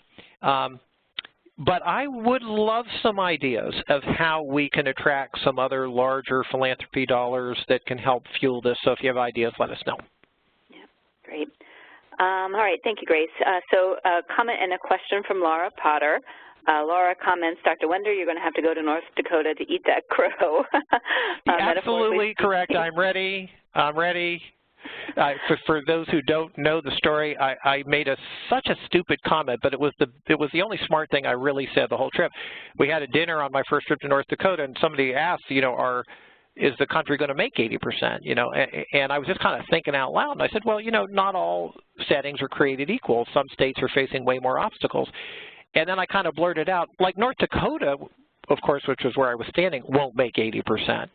Speaker 2: But I would love some ideas of how we can attract some other larger philanthropy dollars that can help fuel this. So if you have ideas, let us know.
Speaker 1: Yeah, great. All right, thank you, Grace. So a comment and a question from Laura Potter. Laura comments, Dr. Wender, you're going to have to go to North Dakota to eat that crow.
Speaker 2: Absolutely correct. I'm ready. I'm ready. For those who don't know the story, I made such a stupid comment, but it was the only smart thing I really said the whole trip. We had a dinner on my first trip to North Dakota, and somebody asked, is the country going to make 80%? And I was just kind of thinking out loud, and I said, well, not all settings are created equal. Some states are facing way more obstacles. And then I kind of blurted out, like North Dakota, of course, which was where I was standing, won't make 80%.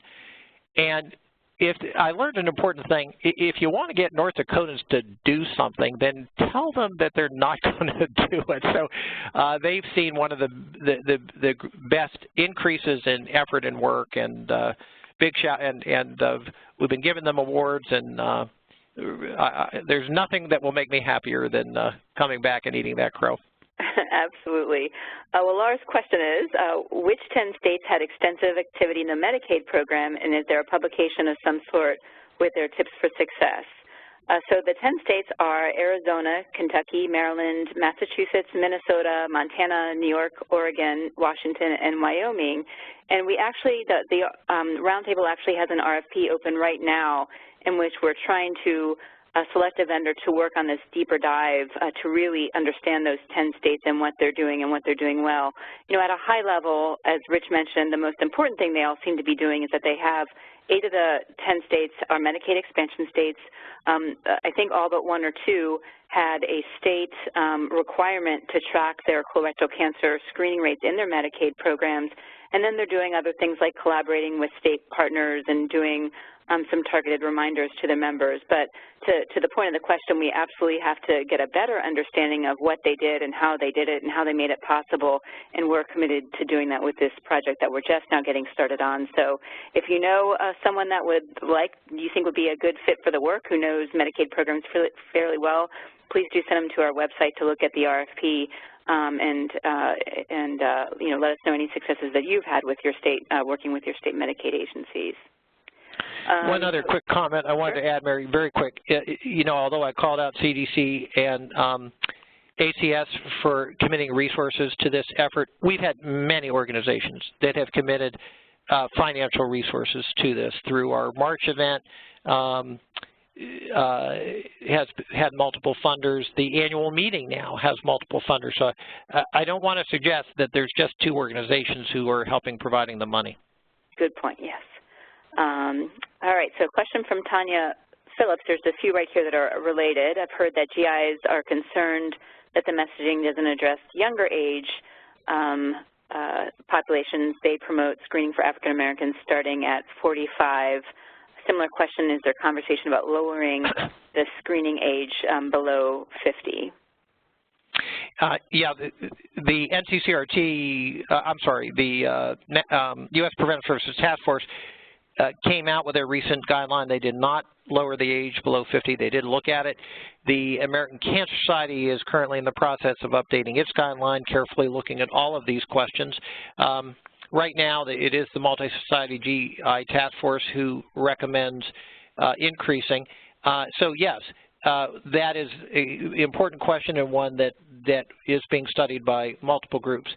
Speaker 2: And if I learned an important thing, if you want to get North Dakotans to do something, then tell them that they're not going to do it. So they've seen one of the best increases in effort and work, and big shout, and we've been giving them awards, and there's nothing that will make me happier than coming back and eating that crow.
Speaker 1: Absolutely. Well, Laura's question is, which 10 states had extensive activity in the Medicaid program, and is there a publication of some sort with their tips for success? So the 10 states are Arizona, Kentucky, Maryland, Massachusetts, Minnesota, Montana, New York, Oregon, Washington, and Wyoming. And we actually, the roundtable actually has an RFP open right now in which we're trying to select a vendor to work on this deeper dive to really understand those 10 states and what they're doing well. At a high level, as Rich mentioned, the most important thing they all seem to be doing is that they have 8 of the 10 states are Medicaid expansion states. I think all but 1 or 2 had a state requirement to track their colorectal cancer screening rates in their Medicaid programs. And then they're doing other things like collaborating with state partners and doing some targeted reminders to the members. But to the point of the question, we absolutely have to get a better understanding of what they did and how they did it and how they made it possible, and we're committed to doing that with this project that we're just now getting started on. So if you know someone that you think would be a good fit for the work, who knows Medicaid programs fairly well, please do send them to our website to look at the RFP and let us know any successes that you've had with your state, working with your state Medicaid agencies.
Speaker 2: One other quick comment I wanted to add, Mary, very quick. Although I called out CDC and ACS for committing resources to this effort, we've had many organizations that have committed financial resources to this. Through our March event, has had multiple funders. The annual meeting now has multiple funders. So I don't want to suggest that there's just 2 organizations who are helping providing the money.
Speaker 1: Good point, yes. All right, so a question from Tanya Phillips. There's a few right here that are related. I've heard that GIs are concerned that the messaging doesn't address younger age populations. They promote screening for African Americans starting at 45. Similar question, is there conversation about lowering the screening age below 50?
Speaker 2: Yeah, the NCCRT, the U.S. Preventive Services Task Force came out with their recent guideline. They did not lower the age below 50. They did look at it. The American Cancer Society is currently in the process of updating its guideline, carefully looking at all of these questions. Right now, it is the Multi-Society GI Task Force who recommends increasing. So yes, that is an important question and one that is being studied by multiple groups.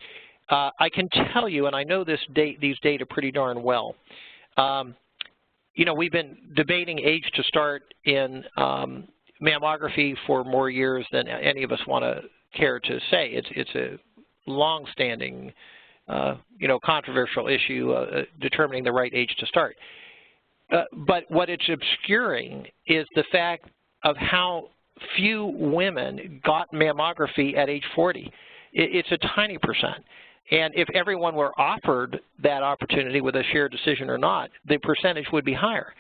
Speaker 2: I can tell you, and I know these data pretty darn well, you know, we've been debating age to start in mammography for more years than any of us want to care to say. It's a long-standing, you know, controversial issue, determining the right age to start. But what it's obscuring is the fact of how few women got mammography at age 40. It's a tiny percent. And if everyone were offered that opportunity with a shared decision or not, the percentage would be higher.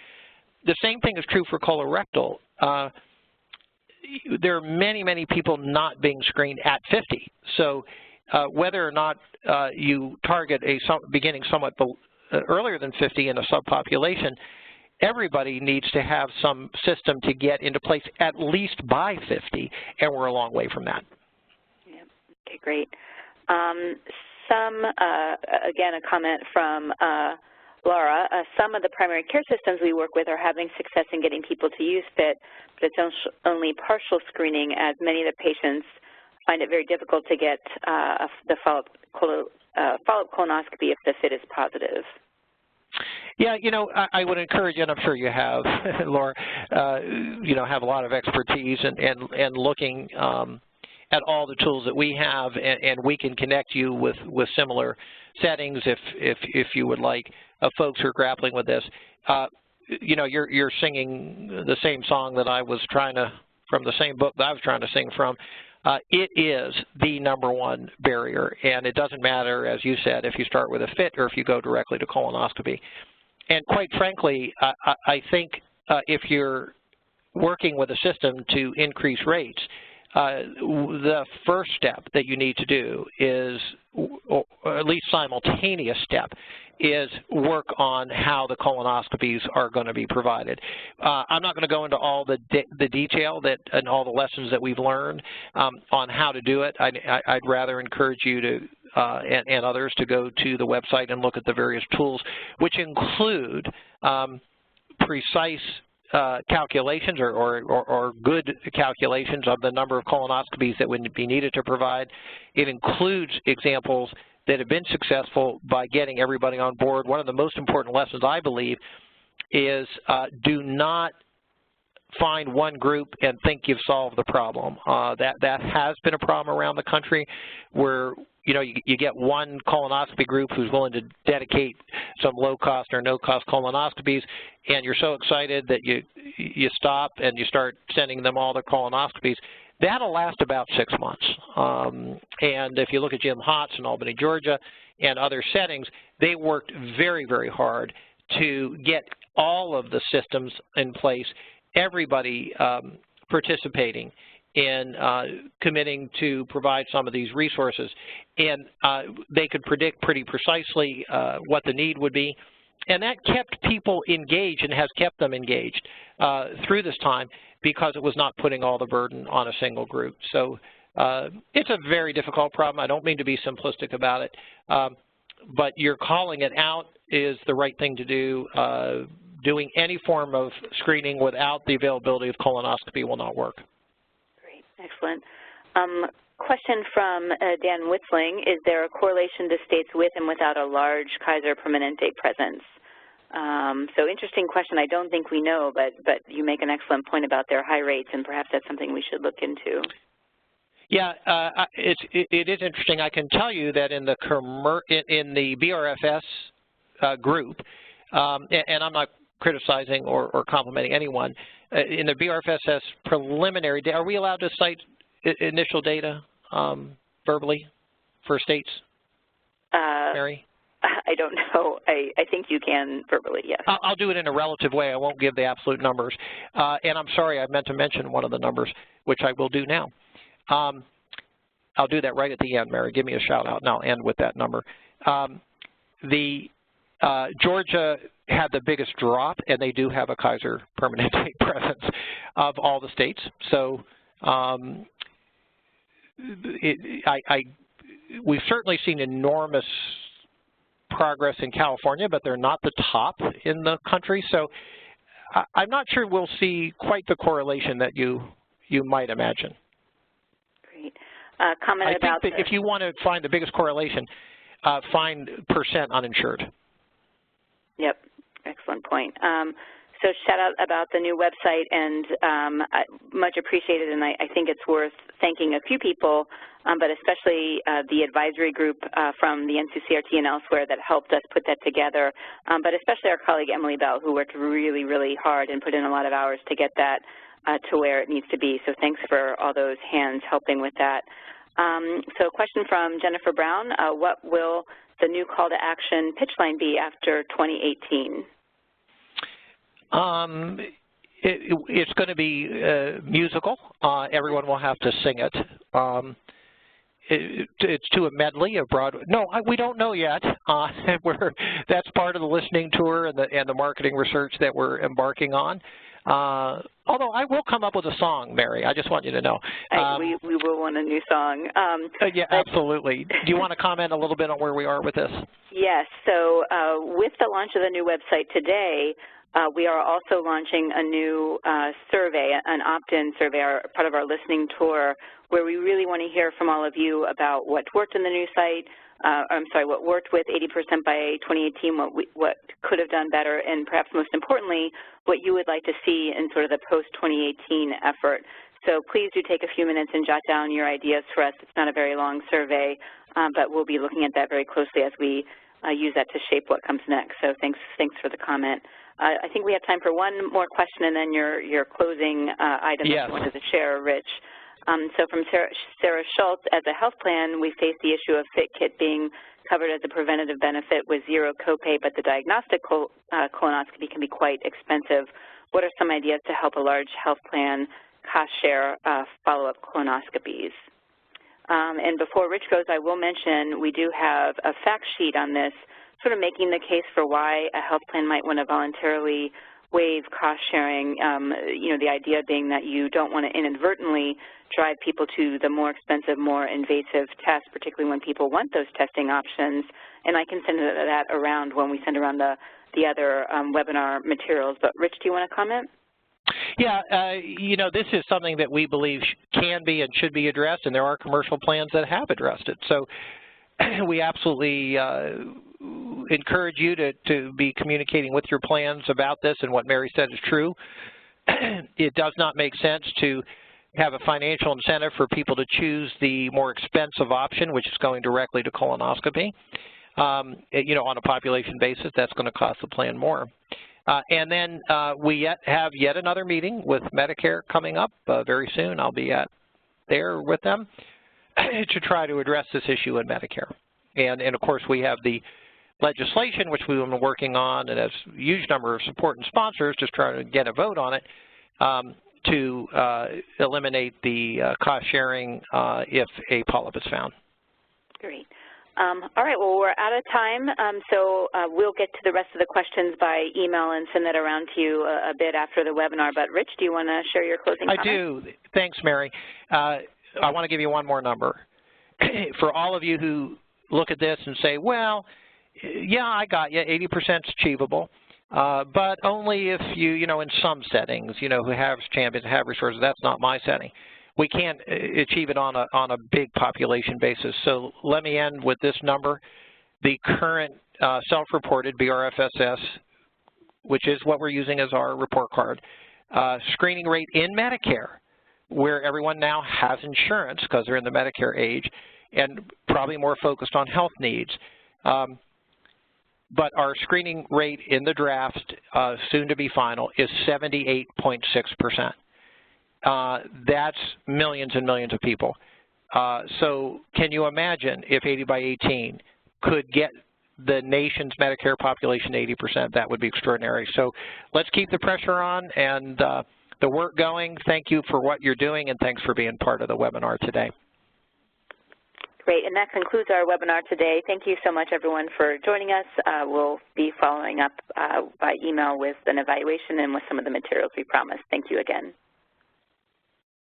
Speaker 2: The same thing is true for colorectal. There are many, many people not being screened at 50. So whether or not you target beginning somewhat earlier than 50 in a subpopulation, everybody needs to have some system to get into place at least by 50, and we're a long way from that.
Speaker 1: Yeah. Okay, great. Again, a comment from Laura, some of the primary care systems we work with are having success in getting people to use FIT, but it's only partial screening, as many of the patients find it very difficult to get the follow-up colonoscopy if the FIT is positive.
Speaker 2: Yeah, you know, I would encourage, and I'm sure you have, Laura, you know, have a lot of expertise and looking at all the tools that we have, and we can connect you with similar settings if you would like, folks who are grappling with this. You know, you're singing the same song that I was trying to, from the same book that I was trying to sing from. It is the #1 barrier, and it doesn't matter, as you said, if you start with a FIT or if you go directly to colonoscopy. And quite frankly, I think if you're working with a system to increase rates, the first step that you need to do is, or at least simultaneous step, is work on how the colonoscopies are going to be provided. I'm not going to go into all the detail and all the lessons that we've learned on how to do it. I'd rather encourage you to and others to go to the website and look at the various tools, which include precise calculations or good calculations of the number of colonoscopies that would be needed to provide. It includes examples that have been successful by getting everybody on board. One of the most important lessons, I believe, is do not find one group and think you've solved the problem. That has been a problem around the country, where you get one colonoscopy group who's willing to dedicate some low-cost or no-cost colonoscopies, and you're so excited that you stop and you start sending them all their colonoscopies. That'll last about 6 months. And if you look at Jim Hotz in Albany, Georgia, and other settings, they worked very, very hard to get all of the systems in place, everybody participating in committing to provide some of these resources. And they could predict pretty precisely what the need would be. And that kept people engaged and has kept them engaged through this time, because it was not putting all the burden on a single group. So it's a very difficult problem. I don't mean to be simplistic about it, but you're calling it out is the right thing to do. Doing any form of screening without the availability of colonoscopy will not work.
Speaker 1: Great, excellent. Question from Dan Witzling: is there a correlation to states with and without a large Kaiser Permanente presence? So interesting question. I don't think we know, but you make an excellent point about their high rates, and perhaps that's something we should look into.
Speaker 2: Yeah, it is interesting. I can tell you that in the BRFS group, and I'm not criticizing or complimenting anyone, in the BRFS preliminary data, are we allowed to cite initial data verbally for states, Mary?
Speaker 1: I don't know. I think you can verbally, yes.
Speaker 2: I'll do it in a relative way. I won't give the absolute numbers. And I'm sorry, I meant to mention one of the numbers, which I will do now. I'll do that right at the end, Mary. Give me a shout out, and I'll end with that number. Georgia had the biggest drop, and they do have a Kaiser Permanente presence of all the states. So we've certainly seen enormous progress in California, but they're not the top in the country. So I'm not sure we'll see quite the correlation that you might imagine.
Speaker 1: Great. Comment about
Speaker 2: that if you want to find the biggest correlation, find percent uninsured.
Speaker 1: Yep, excellent point. So shout out about the new website, and much appreciated, and I think it's worth thanking a few people, but especially the advisory group from the NCCRT and elsewhere that helped us put that together, but especially our colleague Emily Bell, who worked really, really hard and put in a lot of hours to get that to where it needs to be. So thanks for all those hands helping with that. So a question from Jennifer Brown, what will the new call to action pitch line be after 2018?
Speaker 2: It's going to be musical. Everyone will have to sing it. It's to a medley of Broadway. No, we don't know yet. That's part of the listening tour and the marketing research that we're embarking on. Although I will come up with a song, Mary. I just want you to know.
Speaker 1: We will want a new song.
Speaker 2: Yeah, absolutely. Do you want to comment a little bit on where we are with this?
Speaker 1: Yes. So with the launch of the new website today, we are also launching a new survey, an opt-in survey, part of our listening tour, where we really want to hear from all of you about what worked in the new site, what worked with 80% by 2018, what could have done better, and perhaps most importantly, what you would like to see in sort of the post-2018 effort. So please do take a few minutes and jot down your ideas for us. It's not a very long survey, but we'll be looking at that very closely as we use that to shape what comes next. So thanks for the comment. I think we have time for one more question, and then your closing item
Speaker 2: yes.
Speaker 1: that you wanted to share, Rich. So from Sarah Schultz, as a health plan, we face the issue of FitKit being covered as a preventative benefit with zero copay, but the diagnostic colonoscopy can be quite expensive. What are some ideas to help a large health plan cost share follow-up colonoscopies? And before Rich goes, I will mention we do have a fact sheet on this, sort of making the case for why a health plan might want to voluntarily waive cost sharing, the idea being that you don't want to inadvertently drive people to the more expensive, more invasive tests, particularly when people want those testing options. And I can send that around when we send around the other webinar materials. But Rich, do you want to comment?
Speaker 2: Yeah, this is something that we believe can be and should be addressed, and there are commercial plans that have addressed it. So we absolutely encourage you to be communicating with your plans about this, and what Mary said is true. It does not make sense to have a financial incentive for people to choose the more expensive option, which is going directly to colonoscopy. On a population basis, that's going to cost the plan more. And then we have yet another meeting with Medicare coming up very soon. I'll be there with them to try to address this issue in Medicare. And of course, we have the legislation, which we've been working on, and has a huge number of support and sponsors just trying to get a vote on it to eliminate the cost sharing if a polyp is found.
Speaker 1: Great. All right, well, we're out of time, so we'll get to the rest of the questions by email and send that around to you a bit after the webinar. But Rich, do you want to share your closing comments?
Speaker 2: I do. Thanks, Mary. I want to give you one more number. For all of you who look at this and say, well, yeah, I got you, 80% is achievable, but only if you, in some settings, who have champions, have resources, that's not my setting. We can't achieve it on a big population basis. So let me end with this number. The current self-reported BRFSS, which is what we're using as our report card, screening rate in Medicare, where everyone now has insurance because they're in the Medicare age and probably more focused on health needs. But our screening rate in the draft, soon to be final, is 78.6%. That's millions and millions of people. So can you imagine if 80 by 18 could get the nation's Medicare population 80%? That would be extraordinary. So let's keep the pressure on and the work going. Thank you for what you're doing, and thanks for being part of the webinar today.
Speaker 1: Great, and that concludes our webinar today. Thank you so much, everyone, for joining us. We'll be following up by email with an evaluation and with some of the materials we promised. Thank you again.